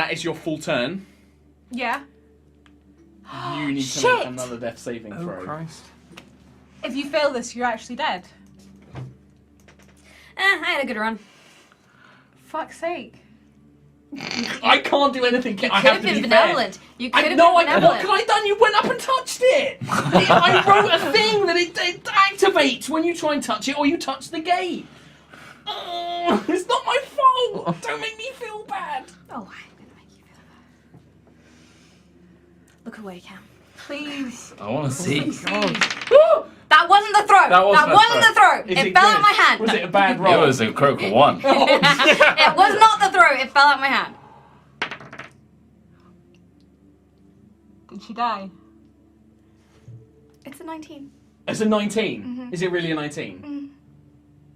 that is your full turn. Yeah. You need to make another death saving throw. Oh, Christ. If you fail this, you're actually dead. I had a good run. Fuck's sake. I can't do anything. You I could have have to been be fair. benevolent. You could have No, been benevolent. what could I done? You went up and touched it. I wrote a thing that it activates when you try and touch it or you touch the gate. Oh, it's not my fault. Don't make me feel bad. Oh, I'm gonna make you feel bad. Look away, Cam. Please. I want to see. That wasn't the throw. That wasn't the throw. Is It fell out good? my hand. Was it a bad It roll? was a critical one. It was not the throw. It fell out my hand. Did she die? It's a 19. It's a 19. Is it really a 19?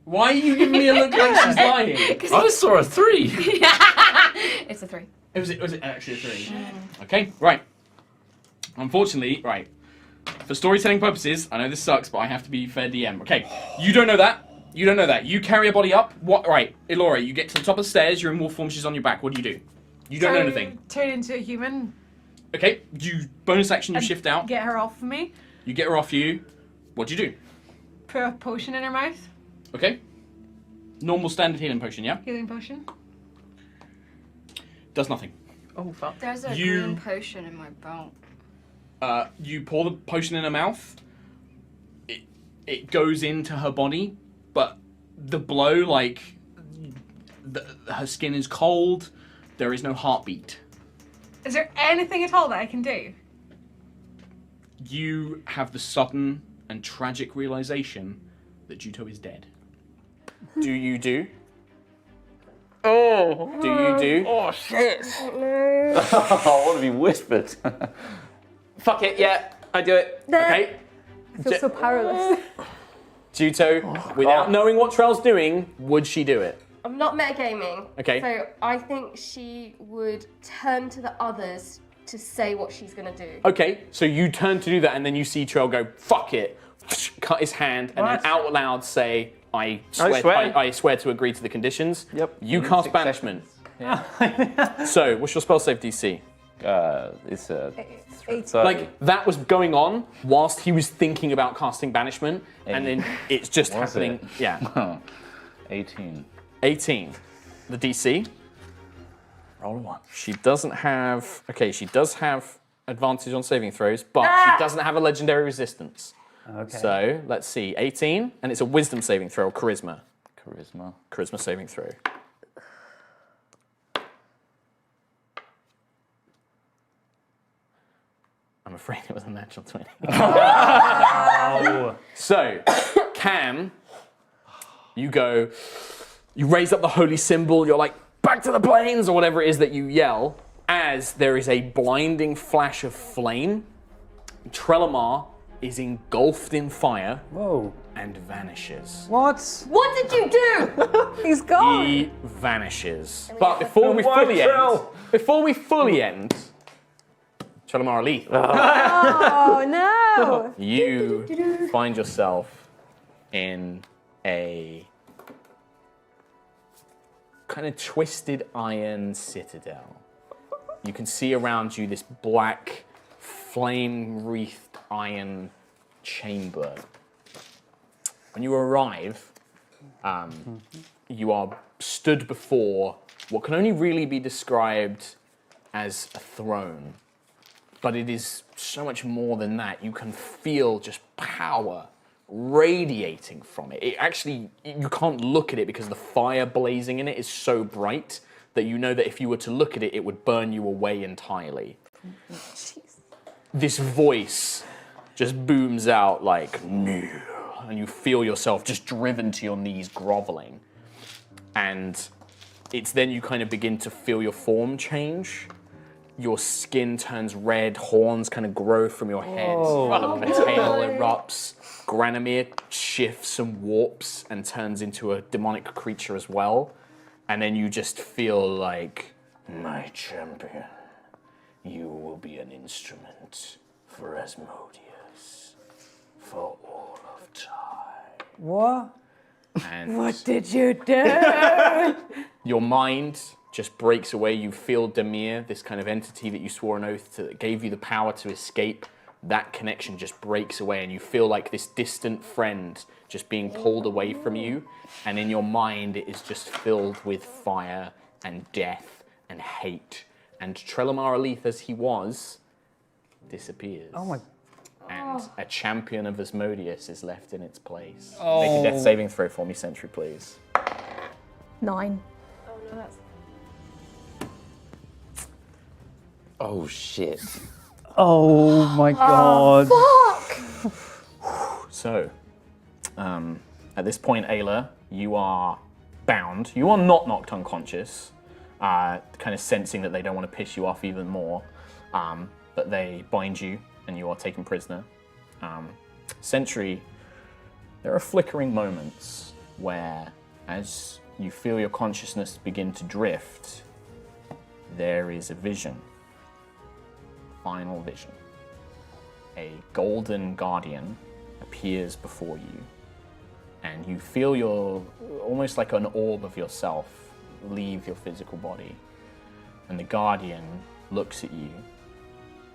Why are you giving me a look like she's lying? I saw a 3. It's a 3. Was it actually a 3? Okay, right. Unfortunately, right. For storytelling purposes, I know this sucks, but I have to be fair DM. Okay, you don't know that. You don't know that. You carry a body up. What? Right, Elora, you get to the top of the stairs. You're in wolf form. She's on your back. What do? You don't know anything. Turn into a human. Okay, you bonus action. You shift out. Get her off of me. You get her off you. What do? Put a potion in her mouth. Okay. Normal standard healing potion, yeah? Healing potion. Does nothing. Oh, fuck. There's a You- green potion in my belt. You pour the potion in her mouth. It goes into her body, but the blow, like, her skin is cold. There is no heartbeat. Is there anything at all that I can do? You have the sudden and tragic realization that Juto is dead. Do you do? Oh. Do you do? Oh, shit. I want to be whispered. Fuck it, yeah, I do it. Okay. I feel so powerless. Juto, without knowing what Trell's doing, would she do it? I'm not metagaming. Okay. So I think she would turn to the others to say what she's gonna do. Okay, so you turn to do that, and then you see Trell go, fuck it, cut his hand, and then What? out loud say, I swear, swear. I swear to agree to the conditions. Yep. You cast banishment. So, what's your spell save DC? It's a 18. Like, that was going on whilst he was thinking about casting banishment, and then it's just Was happening. it? Yeah. 18. 18. The DC. Roll a 1. She doesn't have. Okay, she does have advantage on saving throws, but she doesn't have a legendary resistance. Okay. So, let's see. 18, and it's a wisdom saving throw, or charisma. Charisma. Charisma saving throw. I'm afraid it was a natural 20. So, Cam, you raise up the holy symbol, you're like, back to the plains, or whatever it is that you yell, as there is a blinding flash of flame. Trellamar is engulfed in fire Whoa. and vanishes. What? What did you do? He's gone. He vanishes. But before we fully end, Trellamar Ali, Oh no. you find yourself in a kind of twisted iron citadel. You can see around you this black, flame-wreathed iron chamber. When you arrive, you are stood before what can only really be described as a throne. But it is so much more than that. You can feel just power radiating from it. It actually, you can't look at it because the fire blazing in it is so bright that you know that if you were to look at it, it would burn you away entirely. This voice just booms out like, "No," and you feel yourself just driven to your knees, groveling. And it's then you kind of begin to feel your form change. Your skin turns red, horns kind of grow from your head, a tail erupts. Granomir shifts and warps and turns into a demonic creature as well. And then you just feel like, my champion, you will be an instrument for Asmodeus for all of time. What? And What did you do? your mind just breaks away. You feel Demir, this kind of entity that you swore an oath to, that gave you the power to escape. That connection just breaks away, and you feel like this distant friend just being pulled away from you. And in your mind, it is just filled with fire and death and hate. And Trelemar Alith, as he was, disappears. Oh my. And a champion of Asmodeus is left in its place. Oh. Make a death saving throw for me, Sentry, please. 9. Oh no, that's. Oh shit. Oh my god. So, at this point, Ayla, you are bound. You are not knocked unconscious, kind of sensing that they don't want to piss you off even more. But they bind you, and you are taken prisoner. Sentry, there are flickering moments where, as you feel your consciousness begin to drift, there is a vision. Final vision. A golden guardian appears before you, and you feel almost like an orb of yourself leave your physical body. And the guardian looks at you.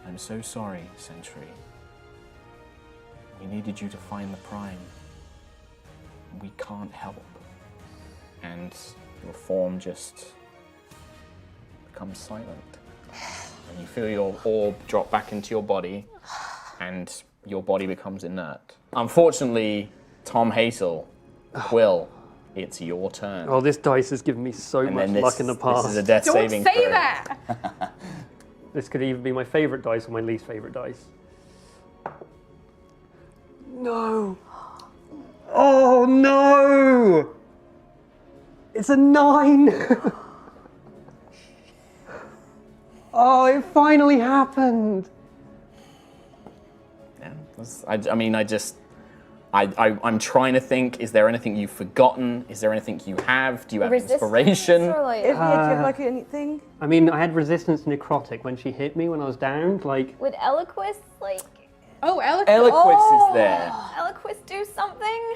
I'm so sorry, Sentry. We needed you to find the Prime. We can't help. And your form just becomes silent. And you feel your orb drop back into your body, and your body becomes inert. Unfortunately, Tom Hazel, Quill, it's your turn. Oh, this dice has given me so And much then luck in the past. This is a death Don't saving say throw. that! This could either be my favourite dice or my least favourite dice. No! Oh no! It's a 9! Oh, it finally happened! Yeah, I'm trying to think, is there anything you've forgotten? Is there anything you have? Do you have inspiration? Or like, If you have like anything, I mean, I had resistance to necrotic when she hit me when I was down, like... would Eloquist, like, Oh, Eloquist. Eloquist is there. Eloquist do something?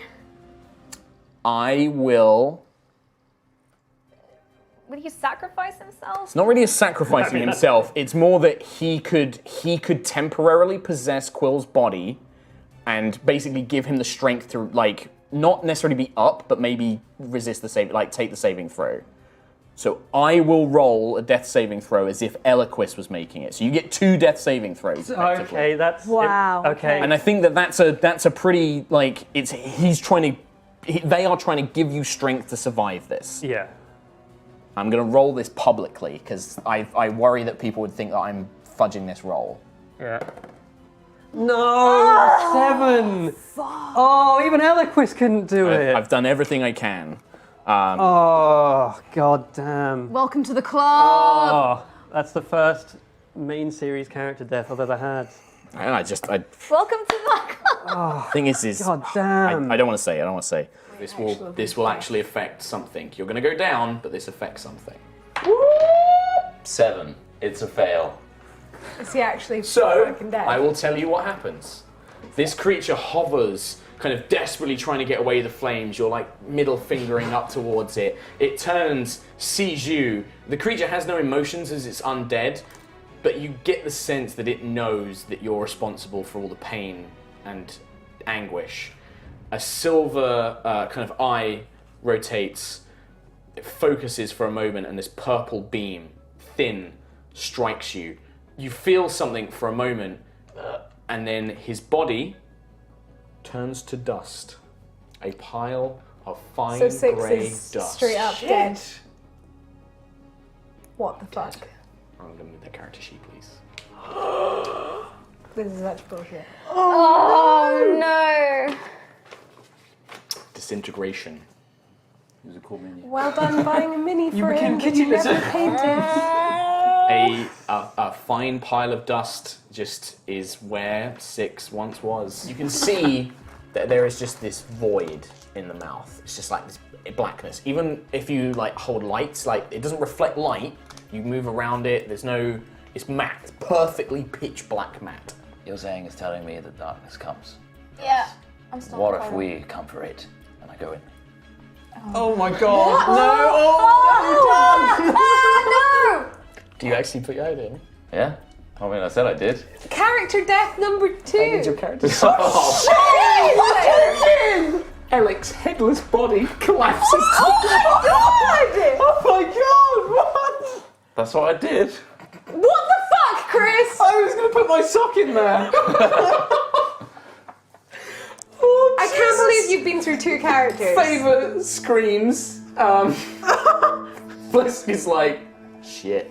I will... Would he sacrifice himself? It's not really a sacrificing himself. It's more that he could temporarily possess Quill's body and basically give him the strength to, like, not necessarily be up, but maybe resist the save, like take the saving throw. So I will roll a death saving throw as if Eloquist was making it. So you get 2 death saving throws. effectively. Okay, that's... Wow, Okay. And I think that's a pretty, like, they are trying to give you strength to survive this. Yeah. I'm going to roll this publicly because I worry that people would think that I'm fudging this roll. Yeah. No! 7! Oh, even Eloquist couldn't do it. I've done everything I can. Oh, god damn. Welcome to the club. Oh, that's the first main series character death I've ever had. And Welcome to the thing is God damn. I don't want to say. This will actually affect something. You're going to go down, but this affects something. 7. It's a fail. Is he actually So, fucking dead? I will tell you what happens. This creature hovers, kind of desperately trying to get away the flames. You're like middle fingering up towards it. It turns, sees you. The creature has no emotions as it's undead, but you get the sense that it knows that you're responsible for all the pain and anguish. A silver kind of eye rotates. It focuses for a moment, and this purple beam, thin, strikes you. You feel something for a moment, and then his body turns to dust. A pile of fine So 6 grey is dust. straight up dead. What the fuck? I'm going to move that character sheet, please. This is such bullshit. Oh no! Disintegration. Who's a cool minion? Well done buying a mini for him that kitty you never litter. painted. A fine pile of dust just is where 6 once was. You can see that there is just this void in the mouth. It's just like this blackness. Even if you like hold lights, like it doesn't reflect light. You move around it. There's no. It's matte. It's perfectly pitch black matte. Your saying is telling me that darkness comes. Yeah, I'm starting What to if follow. we come for it? And I go in. Oh Oh my god. No. Oh, No! do you actually put your head in? Yeah? I mean, I said I did. Character death number 2. How did your character Oh, Eric's headless body collapses. Oh Oh my god, what? that's what I did. What the fuck, Chris? I was going to put my sock in there. I can't believe you've been through 2 characters. Favour screams. Flisk is like, shit.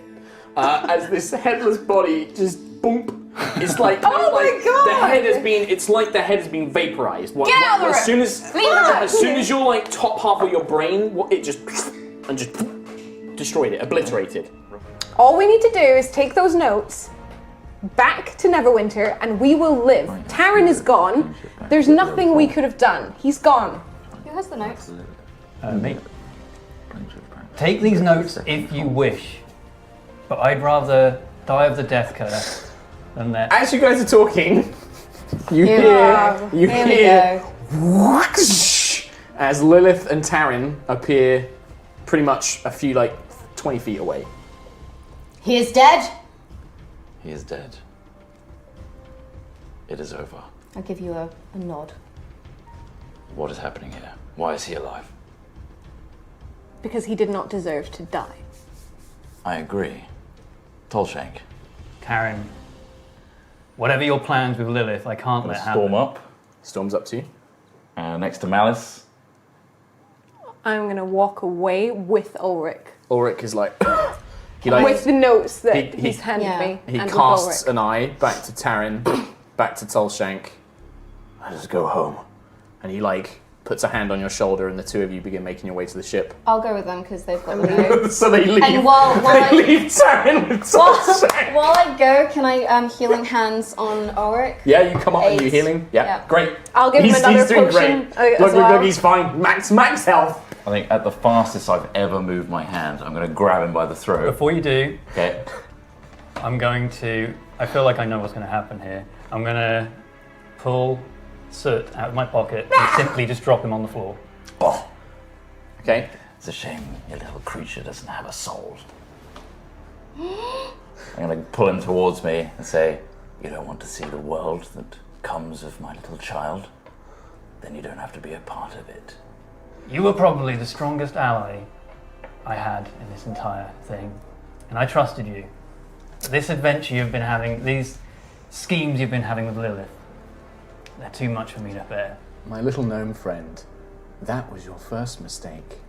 As this headless body just boomp. It's like, Oh my God. The head has been. It's like the head has been vaporized. Get out of the room. As soon as, Leave the room. as soon as your like top half of your brain, it just and just destroyed it, obliterated. All we need to do is take those notes back to Neverwinter and we will live. Taran is gone. There's nothing we could have done. He's gone. Who has the notes? Me. Take these notes if you wish, but I'd rather die of the death curse than that. As you guys are talking, you Here we hear go. whoosh, as Lilith and Taran appear pretty much a few, like, 20 feet away. He is dead. He is dead. It is over. I'll give you a nod. What is happening here? Why is he alive? Because he did not deserve to die. I agree. Tolshank. Karen, whatever your plans with Lilith, I can't let happen. Storm up. Storm's up to you. Next to Malice. I'm gonna walk away with Ulrich. Ulrich is like, he like With the notes that He- he's handed yeah. me. he and with casts Ulrich. an eye back to Taran, back to Tolshank. Let us go home. And he like puts a hand on your shoulder, and the two of you begin making your way to the ship. I'll go with them because they've got the notes. So they leave. And while they I- leave Taran with Tolshank. While I go, can I healing hands on Ulrich? Yeah, you come up and you 8. healing. Yeah, Yeah. great. I'll give him another he's doing potion, great. as Look, well. he's fine. Max health. I think at the fastest I've ever moved my hand, I'm going to grab him by the throat. Before you do, Okay. I'm going to. I feel like I know what's going to happen here. I'm going to pull Soot out of my pocket and simply just drop him on the floor. Oh, Okay. it's a shame your little creature doesn't have a soul. I'm going to pull him towards me and say, you don't want to see the world that comes of my little child? Then you don't have to be a part of it. You were probably the strongest ally I had in this entire thing, and I trusted you. This adventure you've been having, these schemes you've been having with Lilith, they're too much for me to bear. My little gnome friend, that was your first mistake.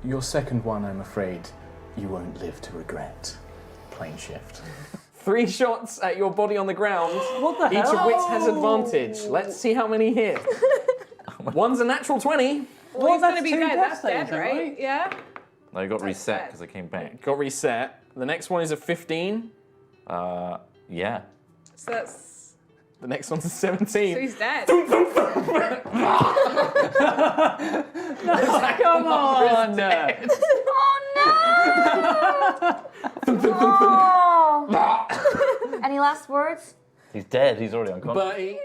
Your second one, I'm afraid, you won't live to regret. Plane shift. 3 shots at your body on the ground. What the Each of which has advantage. Let's see how many hit. One's a natural 20. Well, he's that's gonna be 2 dead. death That's saves, dead, right? right? Yeah. No, you got reset because I came back. Got reset. The next one is a 15. Yeah. So that's. The next one's a 17. So he's dead. Come on! Oh. Any last words? He's dead. He's already unconscious. But he...